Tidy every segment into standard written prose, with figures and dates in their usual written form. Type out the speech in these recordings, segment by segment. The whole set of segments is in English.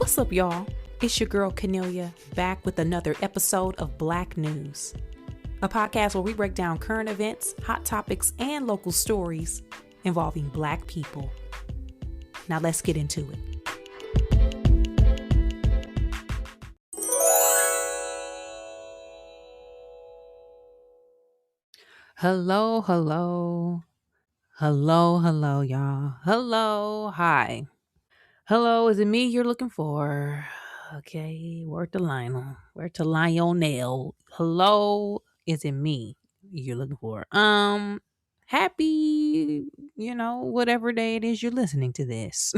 What's up, y'all? It's your girl, Cornelia, back with another episode of Black News, a podcast where we break down current events, hot topics, and local stories involving Black people. Now let's get into it. Hello, y'all. Hello, hi. Hello, is it me you're looking for? Okay, word to Lionel. Word to Lionel. Hello, is it me you're looking for? Happy, whatever day it is you're listening to this.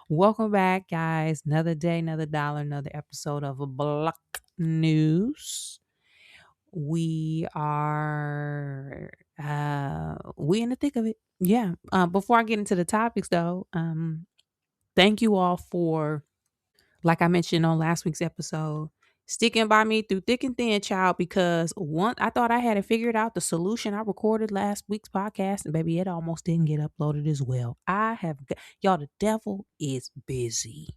Welcome back, guys. Another day, another dollar, another episode of Black News. We are we in the thick of it. Yeah. Before I get into the topics though, thank you all for, like I mentioned on last week's episode, sticking by me through thick and thin, child, because I thought I had it figured out, the solution. I recorded last week's podcast and baby, it almost didn't get uploaded as well. Y'all, the devil is busy.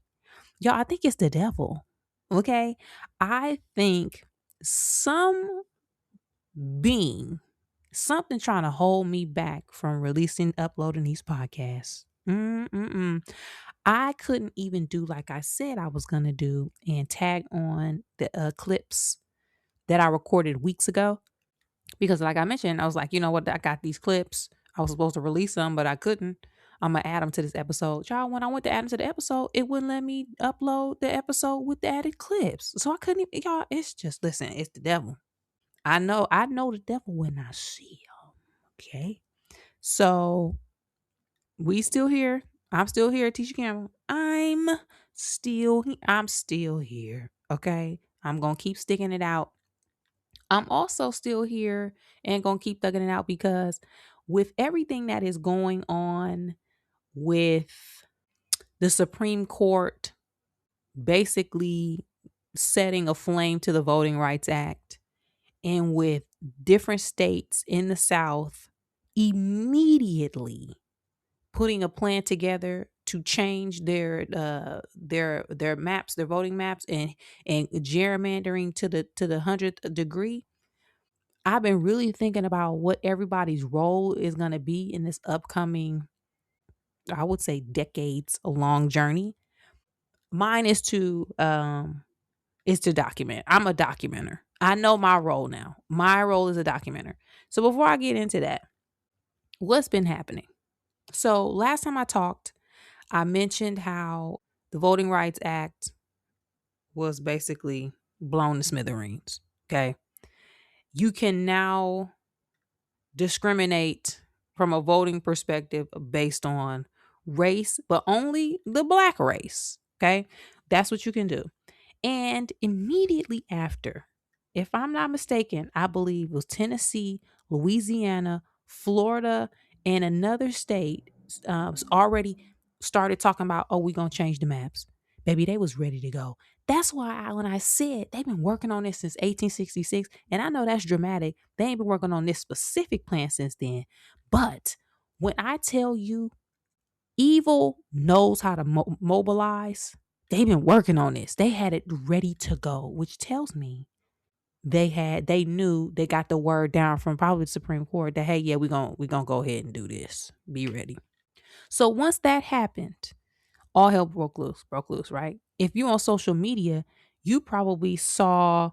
Y'all, I think it's the devil. Okay. I think some being, something trying to hold me back from uploading these podcasts. I couldn't even do like I said I was going to do and tag on the clips that I recorded weeks ago. Because like I mentioned, I was like, you know what? I got these clips. I was supposed to release them, but I couldn't. I'm going to add them to this episode. Y'all, when I went to add them to the episode, it wouldn't let me upload the episode with the added clips. So I couldn't even, y'all, it's just, listen, it's the devil. I know the devil when I see him. Okay. So we still here. I'm still here, Tisha Campbell. I'm still here. Okay. I'm going to keep sticking it out. I'm also still here and going to keep thugging it out because with everything that is going on with the Supreme Court basically setting a flame to the Voting Rights Act, and with different states in the South immediately putting a plan together to change their maps, their voting maps, and gerrymandering to the 100th degree. I've been really thinking about what everybody's role is going to be in this upcoming, I would say, decades long journey. Mine is to document. I'm a documenter. I know my role now. My role is a documenter. So before I get into that, what's been happening? So last time I talked, I mentioned how the Voting Rights Act was basically blown to smithereens. Okay. You can now discriminate from a voting perspective based on race, but only the Black race. Okay. That's what you can do. And immediately after, if I'm not mistaken, I believe it was Tennessee, Louisiana, Florida, and another state already started talking about, oh, we're going to change the maps. Baby, they was ready to go. That's why when I said they've been working on this since 1866, and I know that's dramatic. They ain't been working on this specific plan since then. But when I tell you evil knows how to mobilize, they've been working on this. They had it ready to go, which tells me they knew, they got the word down from probably the Supreme Court that, hey, yeah, we're gonna go ahead and do this. Be ready. So once that happened, all hell broke loose, right? If you're on social media, you probably saw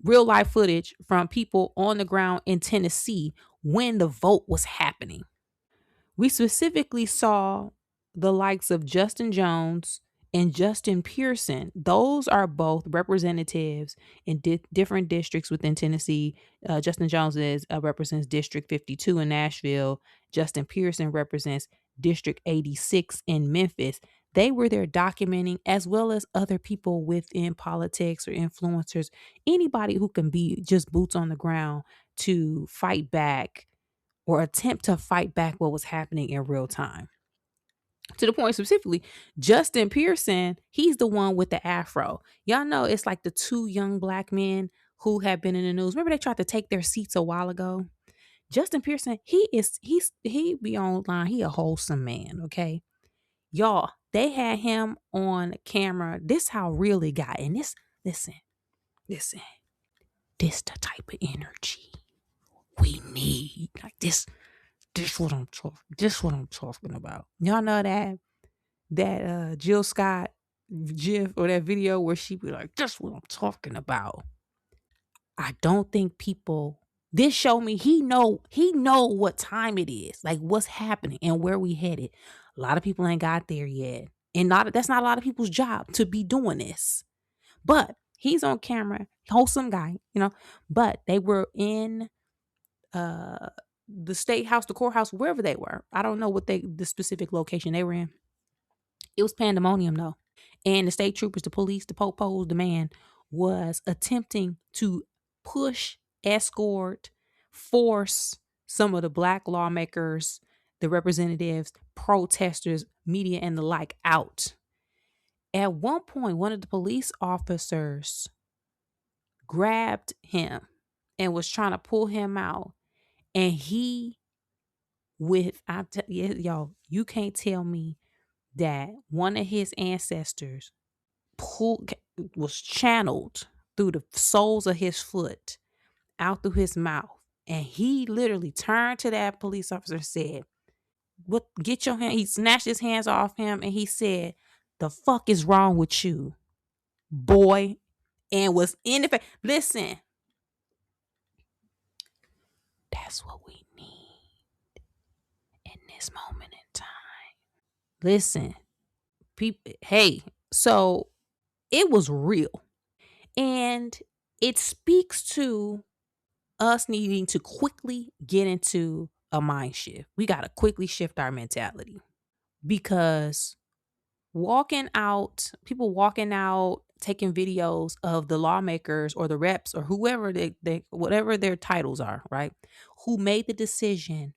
real life footage from people on the ground in Tennessee when the vote was happening. We specifically saw the likes of Justin Jones and Justin Pearson. Those are both representatives in different districts within Tennessee. Justin Jones represents District 52 in Nashville. Justin Pearson represents District 86 in Memphis. They were there documenting, as well as other people within politics or influencers, anybody who can be just boots on the ground to fight back or attempt to fight back what was happening in real time. To the point specifically, Justin Pearson, he's the one with the afro. Y'all know it's like the two young Black men who have been in the news. Remember they tried to take their seats a while ago? Justin Pearson, he be online. He a wholesome man, okay? Y'all, they had him on camera. This how real it got. And this, listen, this the type of energy we need. Like this what I'm talking about. Y'all know that Jill Scott gif or that video where she be like, "That's what I'm talking about." I don't think people. This show me he know what time it is, like what's happening and where we headed. A lot of people ain't got there yet, and that's not a lot of people's job to be doing this. But he's on camera, wholesome guy, But they were in uh the state house, the courthouse, wherever they were. I don't know what the specific location they were in. It was pandemonium though. And the state troopers, the police, the popos, the man was attempting to push, escort, force some of the black lawmakers, the representatives, protesters, media, and the like out. At one point, one of the police officers grabbed him and was trying to pull him out. And he, y'all, you can't tell me that one of his ancestors was channeled through the soles of his foot out through his mouth, and he literally turned to that police officer and said, "What? Get your hand!" He snatched his hands off him, and he said, "The fuck is wrong with you, boy?" And was in the face. Listen, that's what we need in this moment in time. Listen, people. Hey, so it was real. And it speaks to us needing to quickly get into a mind shift. We got to quickly shift our mentality because people walking out, taking videos of the lawmakers or the reps or whoever whatever their titles are, right? Who made the decision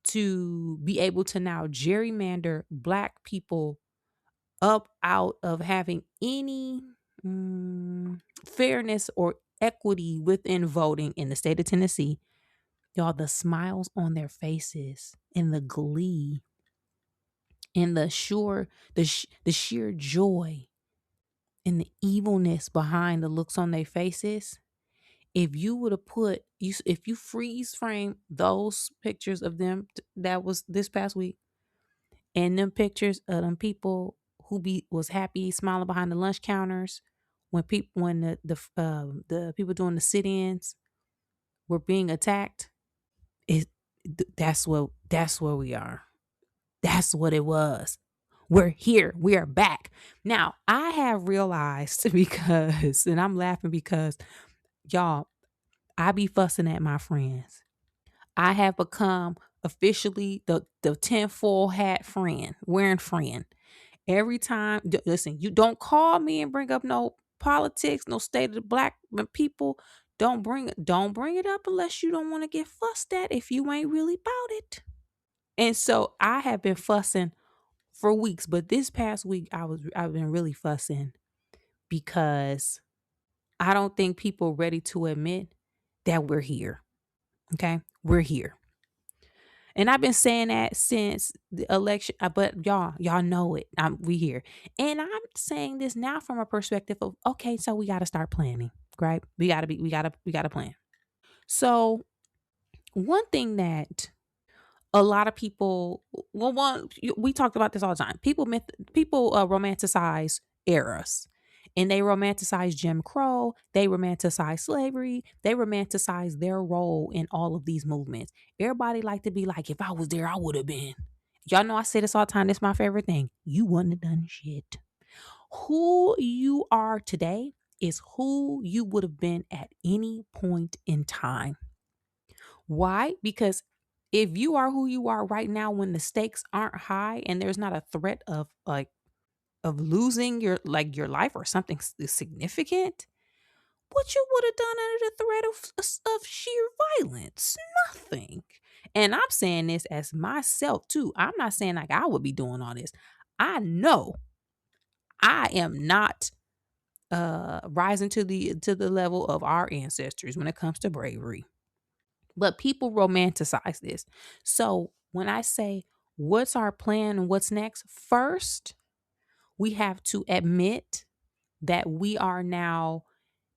to be able to now gerrymander black people up out of having any fairness or equity within voting in the state of Tennessee. Y'all, the smiles on their faces and the glee and the sheer joy and the evilness behind the looks on their faces. If you would have if you freeze frame those pictures of them that was this past week, and them pictures of them people who was happy smiling behind the lunch counters when the people doing the sit-ins were being attacked, that's where we are. That's what it was. We're here. We are back. Now, I have realized because, and I'm laughing because, y'all, I be fussing at my friends. I have become officially the tinfoil hat wearing friend. Every time, listen, you don't call me and bring up no politics, no state of the black people. Don't bring it up unless you don't want to get fussed at if you ain't really about it. And so I have been fussing for weeks, but this past week I've been really fussing because I don't think people are ready to admit that we're here. Okay? We're here. And I've been saying that since the election, but y'all know it. We here. And I'm saying this now from a perspective of, okay, so we got to start planning, right? We got to plan. So one thing that a lot of people, we talked about this all the time. People romanticize eras. And they romanticize Jim Crow. They romanticize slavery. They romanticize their role in all of these movements. Everybody like to be like, if I was there, I would have been. Y'all know I say this all the time. This is my favorite thing. You wouldn't have done shit. Who you are today is who you would have been at any point in time. Why? Because if you are who you are right now when the stakes aren't high and there's not a threat of losing your life or something significant, what you would have done under the threat of sheer violence? Nothing. And I'm saying this as myself too. I'm not saying like I would be doing all this. I know I am not rising to the level of our ancestors when it comes to bravery. But people romanticize this. So when I say What's our plan and what's next? First, we have to admit that we are now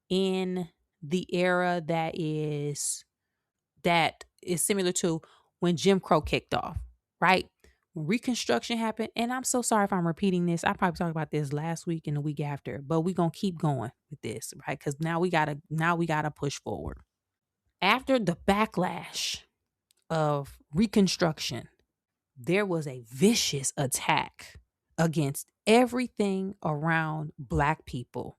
in the era that is similar to when Jim Crow kicked off, right? When Reconstruction happened, and I'm so sorry if I'm repeating this. I probably talked about this last week and the week after, but we're gonna keep going with this, right? Because now we gotta push forward. After the backlash of Reconstruction, there was a vicious attack against everything around Black people.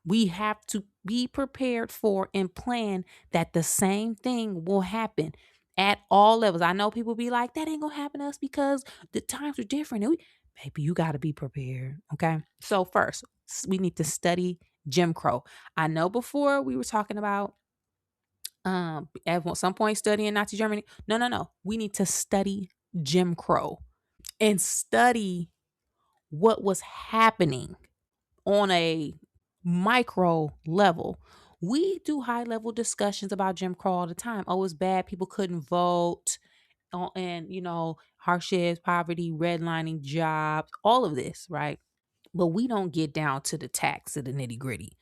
We have to be prepared for and plan that the same thing will happen at all levels. I know people be like, that ain't gonna happen to us because the times are different. Maybe you got to be prepared. Okay. So, first, we need to study Jim Crow. I know before we were talking about at some point studying Nazi Germany. No, no, no. We need to study Jim Crow and study what was happening on a micro level. We do high level discussions about Jim Crow all the time. Oh, it's bad. People couldn't vote. And, hardships, poverty, redlining, jobs, all of this, right? But we don't get down to the tax of the nitty gritty.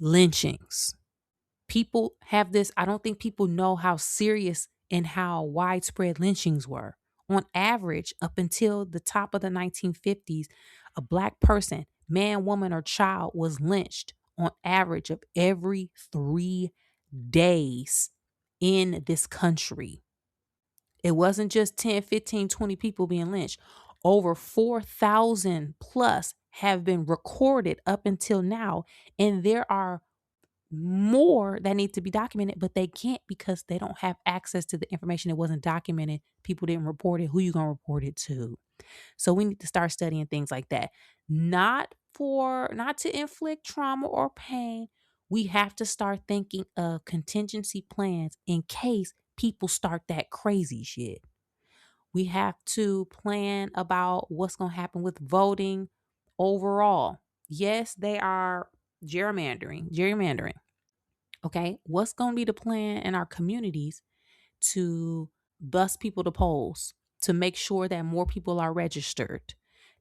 Lynchings. People have this. I don't think people know how serious and how widespread lynchings were. On average, up until the top of the 1950s, a Black person, man, woman, or child was lynched on average of every 3 days in this country. It wasn't just 10, 15, 20 people being lynched. Over 4,000 plus have been recorded up until now. And there are more that need to be documented, but they can't because they don't have access to the information. It wasn't documented. People didn't report it. Who you going to report it to? So we need to start studying things like that. Not to inflict trauma or pain. We have to start thinking of contingency plans in case people start that crazy shit. We have to plan about what's going to happen with voting overall. Yes, they are gerrymandering. Okay, what's going to be the plan in our communities to bus people to polls, to make sure that more people are registered,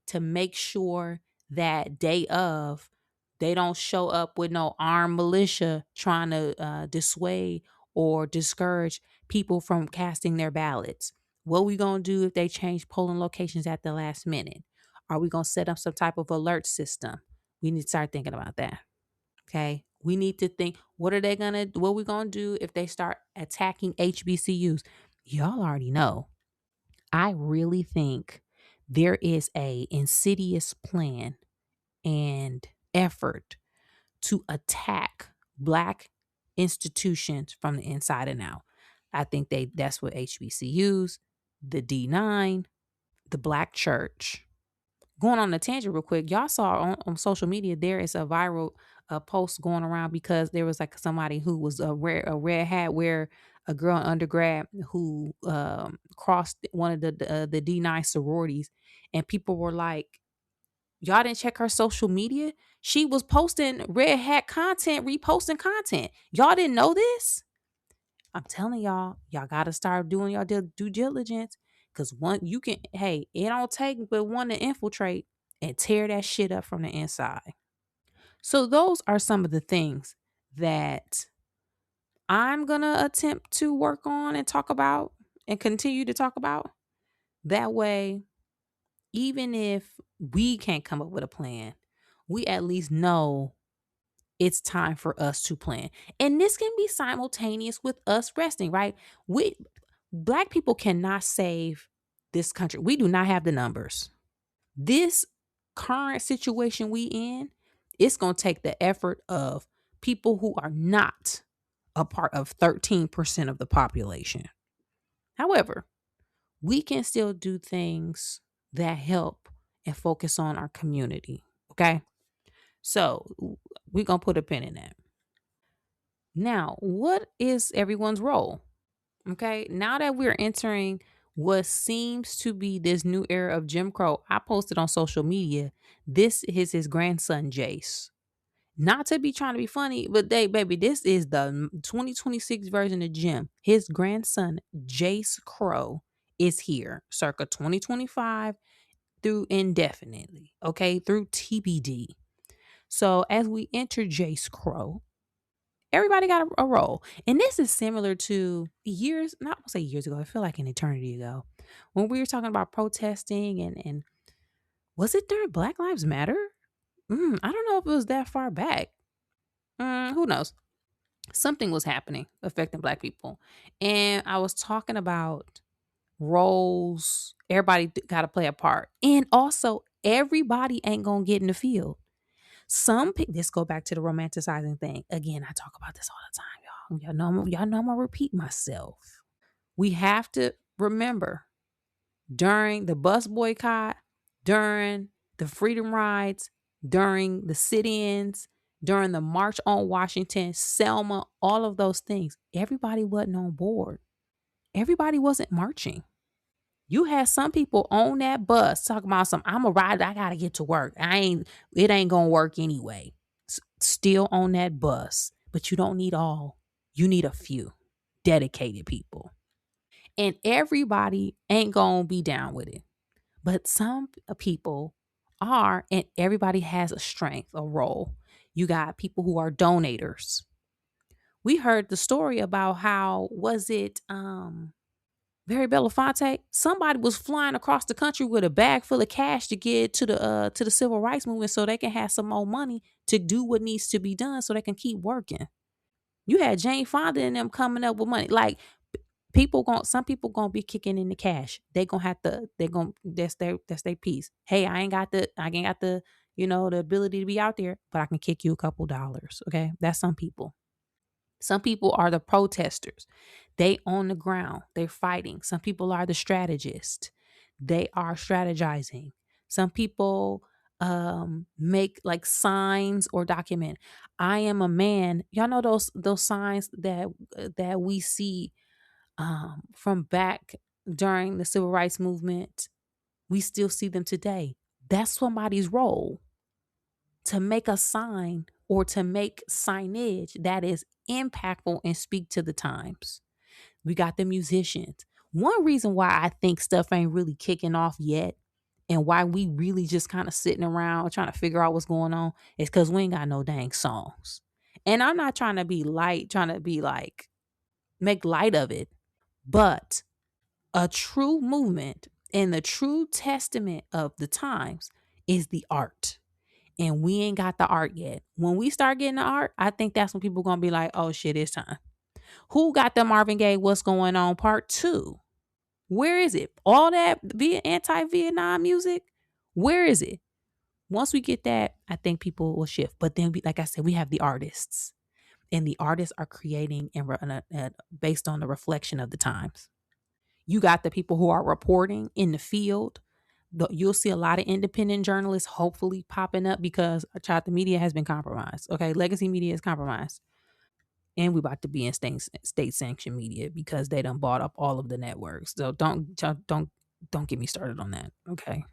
to make sure that day of they don't show up with no armed militia trying to dissuade or discourage people from casting their ballots? What we going to do if they change polling locations at the last minute? Are we going to set up some type of alert system? We need to start thinking about that. Okay. We need to think, what we gonna do if they start attacking HBCUs? Y'all already know. I really think there is a insidious plan and effort to attack Black institutions from the inside and out. I think that's what HBCUs, the D9, the Black church. Going on a tangent real quick, y'all saw on social media there is a viral post going around because there was like somebody who was a red hat where a girl in undergrad who crossed one of the D9 sororities, and people were like, y'all didn't check her social media? She was posting red hat content, reposting content. Y'all didn't know this? I'm telling y'all gotta start doing your due diligence. Cause it don't take but one to infiltrate and tear that shit up from the inside. So those are some of the things that I'm gonna attempt to work on and talk about and continue to talk about. That way, even if we can't come up with a plan, we at least know it's time for us to plan. And this can be simultaneous with us resting, right? Black people cannot save this country. We do not have the numbers. This current situation we in, it's going to take the effort of people who are not a part of 13% of the population. However, we can still do things that help and focus on our community. Okay. So we're going to put a pin in that. Now, what is everyone's role? Okay. Now that we're entering what seems to be this new era of Jim Crow, I posted on social media. This is his grandson, Jace. Not to be trying to be funny, but baby, this is the 2026 version of Jim. His grandson, Jace Crow, is here, circa 2025 through indefinitely, okay, through TBD. So as we enter Jace Crow, everybody got a role. And this is similar to years, not to say years ago, I feel like an eternity ago, when we were talking about protesting and was it during Black Lives Matter? I don't know if it was that far back. Who knows? Something was happening affecting Black people. And I was talking about roles. Everybody got to play a part. And also, everybody ain't going to get in the field. Some people, this go back to the romanticizing thing. Again, I talk about this all the time, y'all. Y'all know I'm going to repeat myself. We have to remember during the bus boycott, during the freedom rides, during the sit-ins, during the March on Washington, Selma, all of those things, everybody wasn't on board. Everybody wasn't marching. You had some people on that bus talking about I'm a rider, I gotta get to work. It ain't gonna work anyway. Still on that bus, but you don't need all. You need a few dedicated people. And everybody ain't gonna be down with it. But some people are, and everybody has a strength, a role. You got people who are donators. We heard the story about how was it Barry Belafonte? Somebody was flying across the country with a bag full of cash to get to the civil rights movement so they can have some more money to do what needs to be done so they can keep working. You had Jane Fonda and them coming up with money. Like some people gonna be kicking in the cash. That's their piece. Hey, I ain't got the the ability to be out there, but I can kick you a couple dollars. Okay. That's some people. Some people are the protesters. They on the ground. They're fighting. Some people are the strategists. They are strategizing. Some people make like signs or document. I am a man. Y'all know those signs that we see from back during the civil rights movement. We still see them today. That's somebody's role, to make a sign or to make signage that is impactful and speak to the times. We got the musicians. One reason why I think stuff ain't really kicking off yet and why we really just kind of sitting around trying to figure out what's going on is because we ain't got no dang songs. And I'm not trying to be light, trying to be like, make light of it. But a true movement and the true testament of the times is the art. And we ain't got the art yet. When we start getting the art, I think that's when people gonna be like, oh shit, it's time. Who got the Marvin Gaye What's Going On Part 2? Where is it? All that anti-Vietnam music? Where is it? Once we get that, I think people will shift. But then, like I said, we have the artists. And the artists are creating based on the reflection of the times. You got the people who are reporting in the field. You'll see a lot of independent journalists hopefully popping up because the media has been compromised. Okay, legacy media is compromised. And we about to be in state sanctioned media because they done bought up all of the networks. So don't get me started on that. Okay.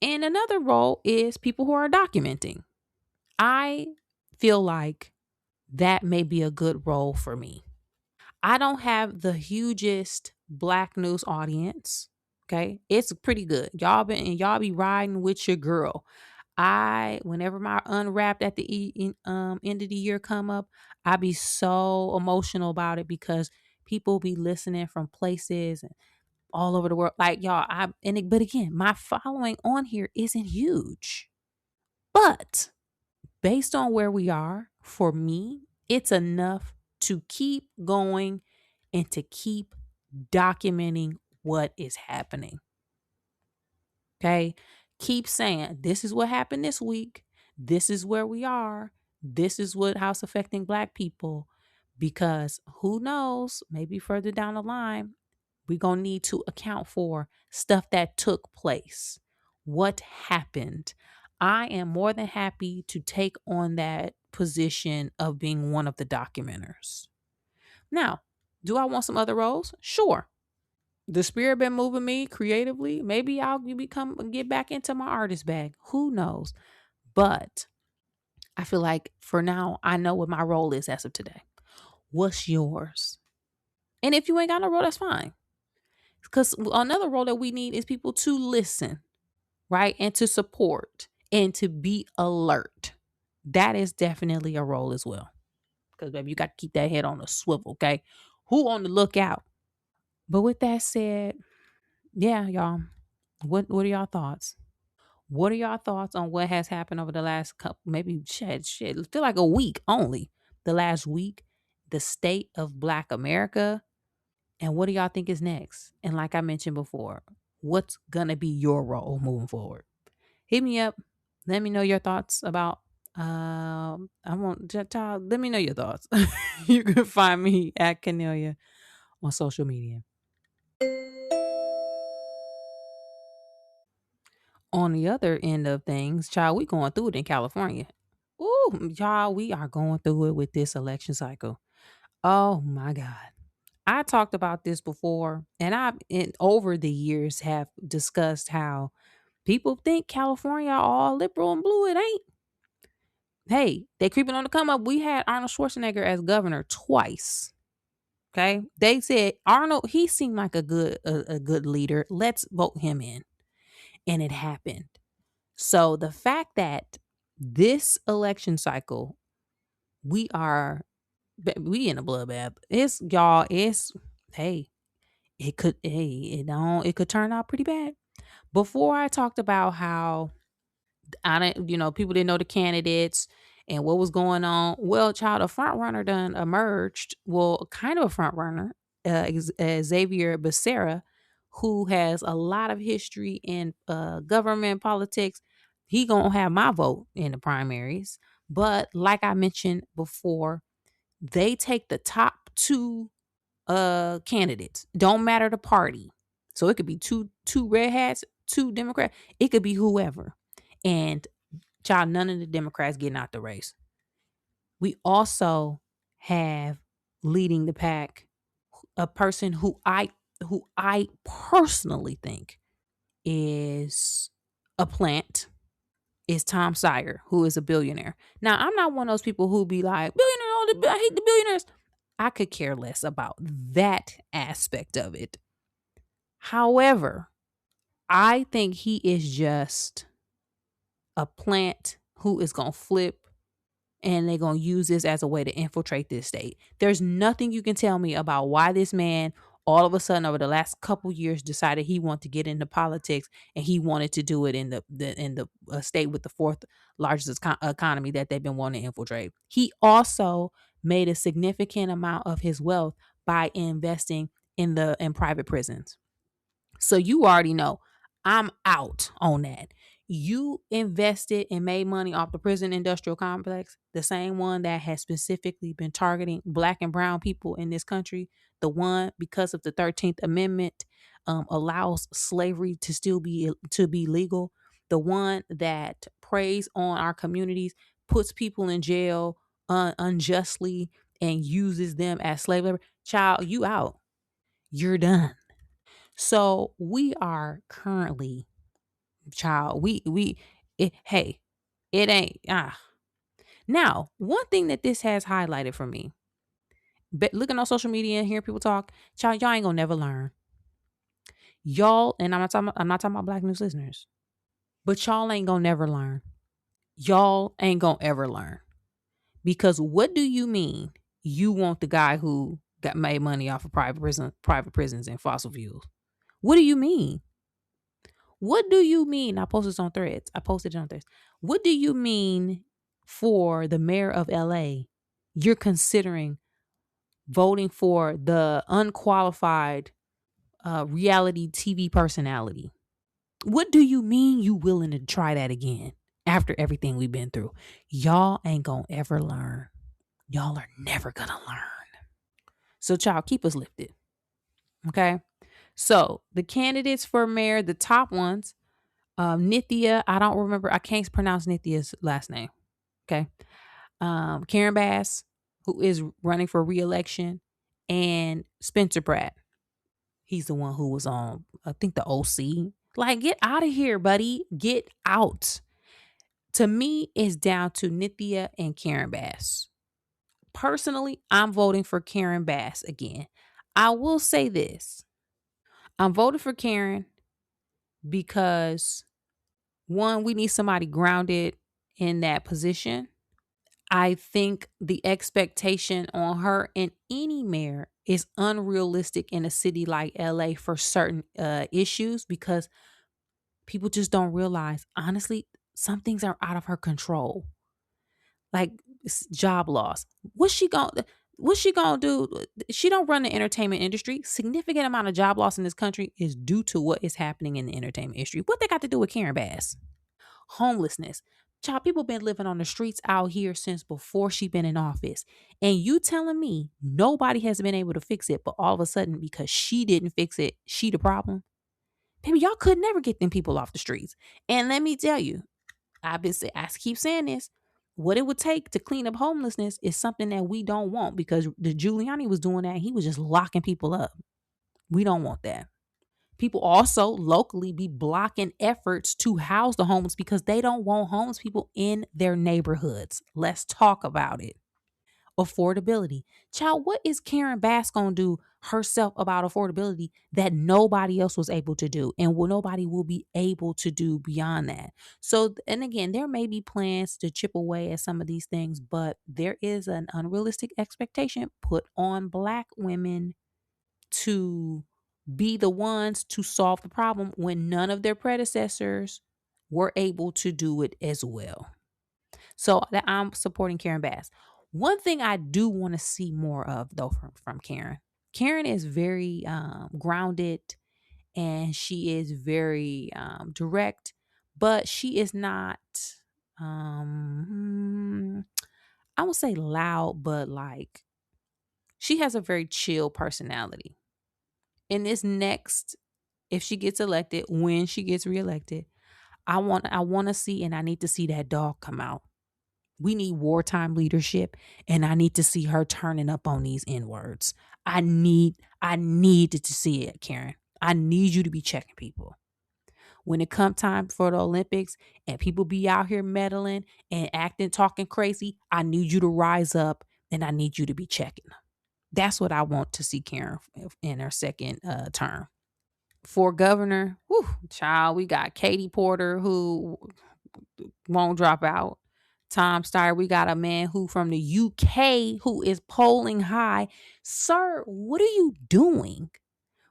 And another role is people who are documenting. I feel like that may be a good role for me. I don't have the hugest Black news audience. Okay. It's pretty good. Y'all be riding with your girl. Whenever my unwrapped at the end of the year come up, I be so emotional about it because people be listening from places and all over the world. Like y'all, but again, my following on here isn't huge. But based on where we are, for me, it's enough to keep going and to keep documenting what is happening. Okay. Keep saying, this is what happened this week. This is where we are. This is how it's affecting Black people. Because who knows, maybe further down the line, we're going to need to account for stuff that took place. What happened? I am more than happy to take on that position of being one of the documenters. Now, do I want some other roles? Sure. The spirit been moving me creatively. Maybe I'll get back into my artist bag. Who knows? But I feel like for now, I know what my role is as of today. What's yours? And if you ain't got no role, that's fine. Because another role that we need is people to listen, right? And to support and to be alert. That is definitely a role as well. Because, baby, you got to keep that head on a swivel, okay? Who on the lookout? But with that said, yeah, y'all, what are y'all thoughts? What are y'all thoughts on what has happened over the last couple, maybe shit, feel like a week only, the last week, the state of Black America, and what do y'all think is next? And like I mentioned before, what's gonna be your role moving forward? Hit me up. Let me know your thoughts about. I want child. Let me know your thoughts. You can find me at Canelia on social media. On the other end of things, child, we going through it in California. Ooh, y'all, we are going through it with this election cycle. Oh my God. I talked about this before, and over the years have discussed how people think California all liberal and blue. It ain't. Hey, they creeping on the come up. We had Arnold Schwarzenegger as governor twice. Okay. They said Arnold, he seemed like a good leader. Let's vote him in. And it happened. So the fact that this election cycle, we are we in a bloodbath. It's y'all, it's hey, it could turn out pretty bad. Before I talked about how I didn't, people didn't know the candidates and what was going on. Well, child, a front runner done emerged. Well, kind of a front runner, Xavier Becerra, who has a lot of history in government politics. He gonna have my vote in the primaries. But like I mentioned before, they take the top two candidates. Don't matter the party. So it could be two red hats, two Democrats. It could be whoever. And child, none of the Democrats getting out the race. We also have leading the pack a person who I personally think is a plant is Tom Sire, who is a billionaire. Now, I'm not one of those people who be like, billionaire, I hate the billionaires. I could care less about that aspect of it. However, I think he is just a plant who is going to flip and they're going to use this as a way to infiltrate this state. There's nothing you can tell me about why this man all of a sudden over the last couple years decided he wanted to get into politics and he wanted to do it in the state with the fourth largest economy that they've been wanting to infiltrate. He also made a significant amount of his wealth by investing in private prisons. So you already know I'm out on that. You invested and made money off the prison industrial complex, the same one that has specifically been targeting Black and brown people in this country. The one, because of the 13th Amendment, allows slavery to be legal. The one that preys on our communities, puts people in jail unjustly, and uses them as slave labor. Child, you out. You're done. So we are currently, child, hey, it ain't now, one thing that this has highlighted for me, but looking on social media and hearing people talk, child, y'all ain't gonna never learn. Y'all, and I'm not talking about Black news listeners, but y'all ain't gonna never learn. Y'all ain't gonna ever learn. Because what do you mean you want the guy who got made money off of private prisons and fossil fuels? What do you mean? What do you mean? I posted this on threads. I posted it on threads. What do you mean for the mayor of LA? You're considering voting for the unqualified reality TV personality. What do you mean you willing to try that again after everything we've been through? Y'all ain't gonna ever learn. Y'all are never gonna learn. So, child, keep us lifted. Okay. So the candidates for mayor, the top ones, Nithya, I don't remember. I can't pronounce Nithya's last name. Okay. Karen Bass, who is running for re-election, and Spencer Pratt. He's the one who was on, I think, the OC. Like, get out of here, buddy. Get out. To me, it's down to Nithya and Karen Bass. Personally, I'm voting for Karen Bass again. I will say this. I'm voting for Karen because one, we need somebody grounded in that position. I think the expectation on her and any mayor is unrealistic in a city like LA for certain issues because people just don't realize, honestly, some things are out of her control. Like job loss. What's she gonna do? She don't run the entertainment industry. Significant amount of job loss in this country is due to what is happening in the entertainment industry. What they got to do with Karen Bass? Homelessness. Child, people been living on the streets out here since before she been in office. And you telling me nobody has been able to fix it, but all of a sudden, because she didn't fix it, she the problem? Baby, y'all could never get them people off the streets. And let me tell you, I keep saying this. What it would take to clean up homelessness is something that we don't want because the Giuliani was doing that. He was just locking people up. We don't want that. People also locally be blocking efforts to house the homeless because they don't want homeless people in their neighborhoods. Let's talk about it. Affordability. Child, what is Karen Bass going to do herself about affordability that nobody else was able to do and nobody will be able to do beyond that? So, and again, there may be plans to chip away at some of these things, but there is an unrealistic expectation put on Black women to be the ones to solve the problem when none of their predecessors were able to do it as well. So that I'm supporting Karen Bass. One thing I do want to see more of though from Karen. Karen is very grounded and she is very direct, but she is not I would say loud, but like she has a very chill personality. In this next, if she gets elected, when she gets reelected, I want to see and I need to see that dog come out. We need wartime leadership and I need to see her turning up on these N-words. I need to see it, Karen. I need you to be checking people. When it come time for the Olympics and people be out here meddling and acting, talking crazy, I need you to rise up and I need you to be checking. That's what I want to see Karen in her second term. For governor, whew, child, we got Katie Porter who won't drop out. Tom Steyer, we got a man who from the UK who is polling high. Sir, what are you doing?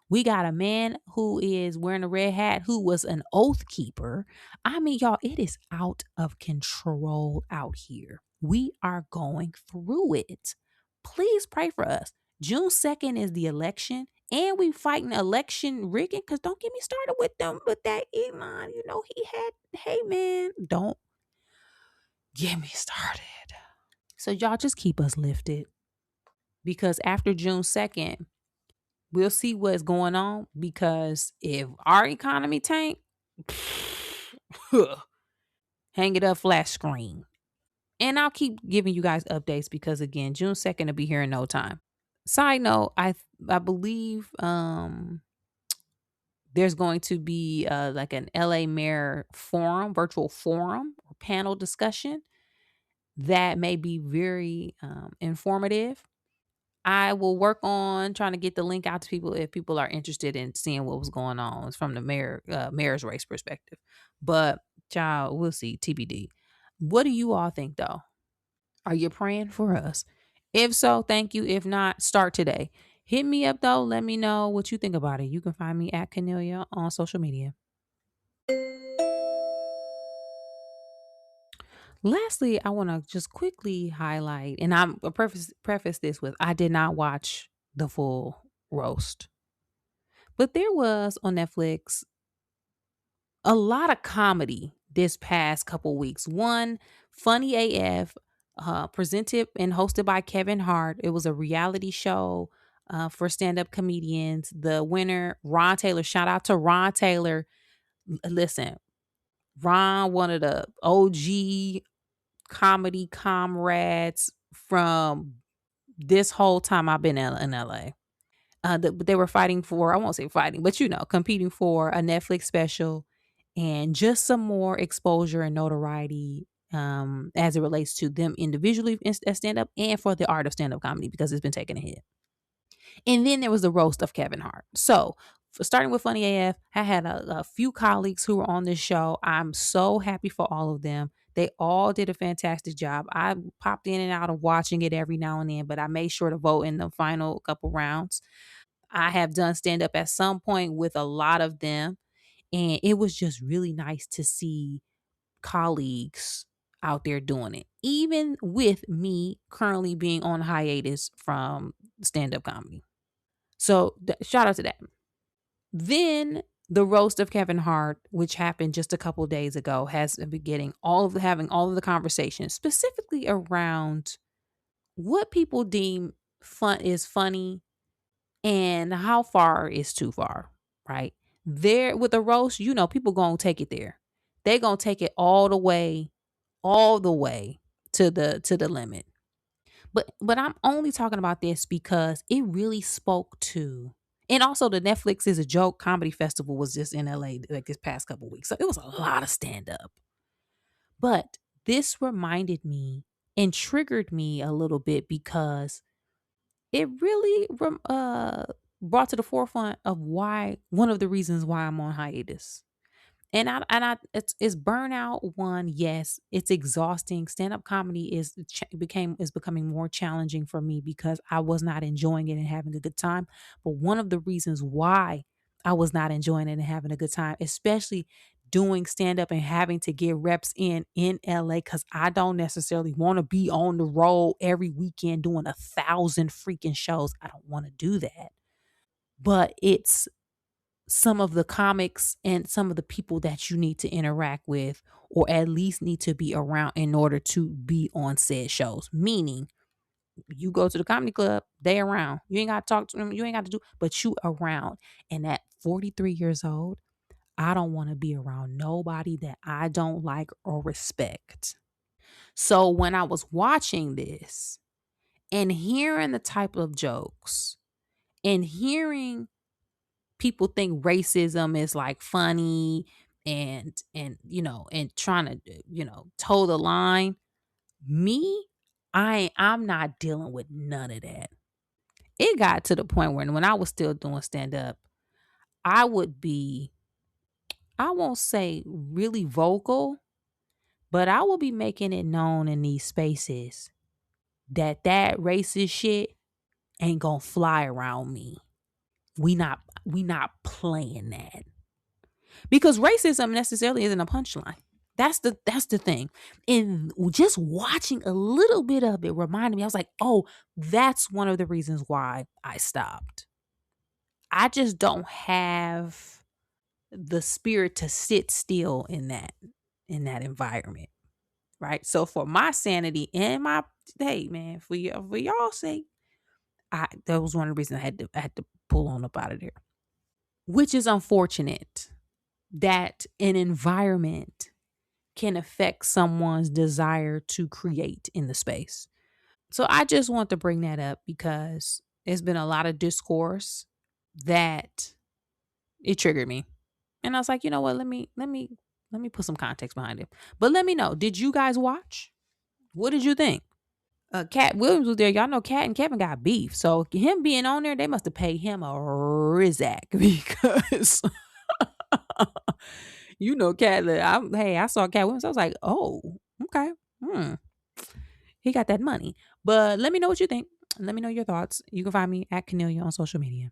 We got a man who is wearing a red hat who was an oath keeper. I mean, y'all, it is out of control out here. We are going through it. Please pray for us. June 2nd is the election, and we fighting election rigging. Because don't get me started with them, with that Elon. You know, he had, hey man, don't get me started. So y'all just keep us lifted. Because after June 2nd, we'll see what's going on because if our economy tank, hang it up flat screen. And I'll keep giving you guys updates because again, June 2nd will be here in no time. Side note, I believe there's going to be like an LA Mayor forum, virtual forum or panel discussion that may be very informative. I will work on trying to get the link out to people if people are interested in seeing what was going on from the mayor's race perspective. But child, we'll see. TBD. What do you all think though? Are you praying for us? If so, thank you. If not, start today. Hit me up though. Let me know what you think about it. You can find me at Cornelia on social media. Lastly, I want to just quickly highlight, and I'm a preface this with I did not watch the full roast. But there was on Netflix a lot of comedy this past couple weeks. One, Funny AF, presented and hosted by Kevin Hart. It was a reality show for stand-up comedians. The winner, Ron Taylor. Shout out to Ron Taylor. Listen, Ron, one of the OG comedy comrades from this whole time I've been in LA. They were fighting for, I won't say fighting, but competing for a Netflix special and just some more exposure and notoriety as it relates to them individually as stand up and for the art of stand up comedy because it's been taking a hit. And then there was the roast of Kevin Hart. So starting with Funny AF, I had a few colleagues who were on this show. I'm so happy for all of them. They all did a fantastic job. I popped in and out of watching it every now and then, but I made sure to vote in the final couple rounds. I have done stand up at some point with a lot of them, and it was just really nice to see colleagues out there doing it, even with me currently being on hiatus from stand up comedy. So, shout out to that. Then the roast of Kevin Hart, which happened just a couple days ago, has been getting having all of the conversations specifically around what people deem fun is funny and how far is too far, right? There with the roast, people gonna take it there. They gonna take it all the way to the limit. But I'm only talking about this because it really spoke to, and also the Netflix is a joke comedy festival was just in LA like this past couple weeks. So it was a lot of stand up. But this reminded me and triggered me a little bit because it really brought to the forefront of why one of the reasons why I'm on hiatus. And it's burnout. One, yes, it's exhausting. Stand up comedy is becoming more challenging for me because I was not enjoying it and having a good time. But one of the reasons why I was not enjoying it and having a good time, especially doing stand up and having to get reps in LA, because I don't necessarily want to be on the road every weekend doing 1,000 freaking shows. I don't want to do that. But it's some of the comics and some of the people that you need to interact with or at least need to be around in order to be on said shows. Meaning you go to the comedy club, they around. You ain't got to talk to them, you ain't got to do, but you around. And at 43 years old, I don't want to be around nobody that I don't like or respect. So when I was watching this and hearing the type of jokes and hearing people think racism is like funny and trying to toe the line, me, I'm not dealing with none of that. It got to the point where when I was still doing stand up, I would be, I won't say really vocal, but I will be making it known in these spaces that racist shit ain't gonna fly around me. We not playing that. Because racism necessarily isn't a punchline. That's the thing. And just watching a little bit of it reminded me, I was like, oh, that's one of the reasons why I stopped. I just don't have the spirit to sit still in that environment. Right. So for my sanity and my, hey man, for y'all's sake, that was one of the reasons I had to pull on up out of there. Which is unfortunate that an environment can affect someone's desire to create in the space. So I just want to bring that up because there's been a lot of discourse that it triggered me. And I was like, you know what? Let me put some context behind it. But let me know, did you guys watch? What did you think? Cat Williams was there. Y'all know Cat and Kevin got beef. So him being on there, they must have paid him a rizak because Cat. I saw Cat Williams. I was like, oh, okay. He got that money. But let me know what you think. Let me know your thoughts. You can find me at Canelia on social media.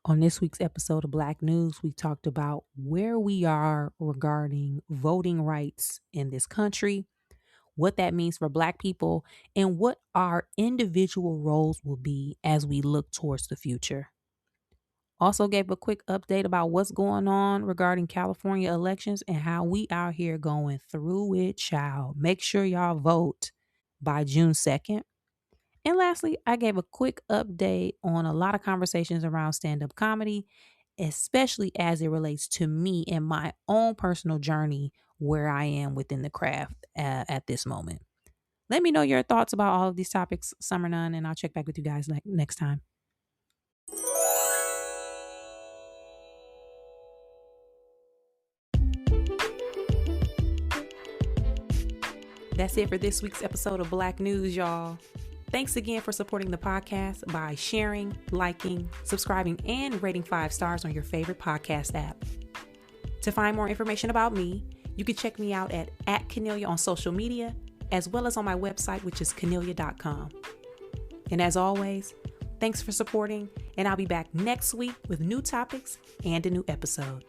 On this week's episode of Black News, we talked about where we are regarding voting rights in this country, what that means for Black people, and what our individual roles will be as we look towards the future. Also gave a quick update about what's going on regarding California elections and how we out here going through it, child. Make sure y'all vote by June 2nd. And lastly, I gave a quick update on a lot of conversations around stand-up comedy, especially as it relates to me and my own personal journey where I am within the craft at this moment. Let me know your thoughts about all of these topics, Summer None, and I'll check back with you guys next time. That's it for this week's episode of Black News, y'all. Thanks again for supporting the podcast by sharing, liking, subscribing, and rating 5 stars on your favorite podcast app. To find more information about me, you can check me out at Cornelia on social media, as well as on my website, which is cornelia.com. And as always, thanks for supporting, and I'll be back next week with new topics and a new episode.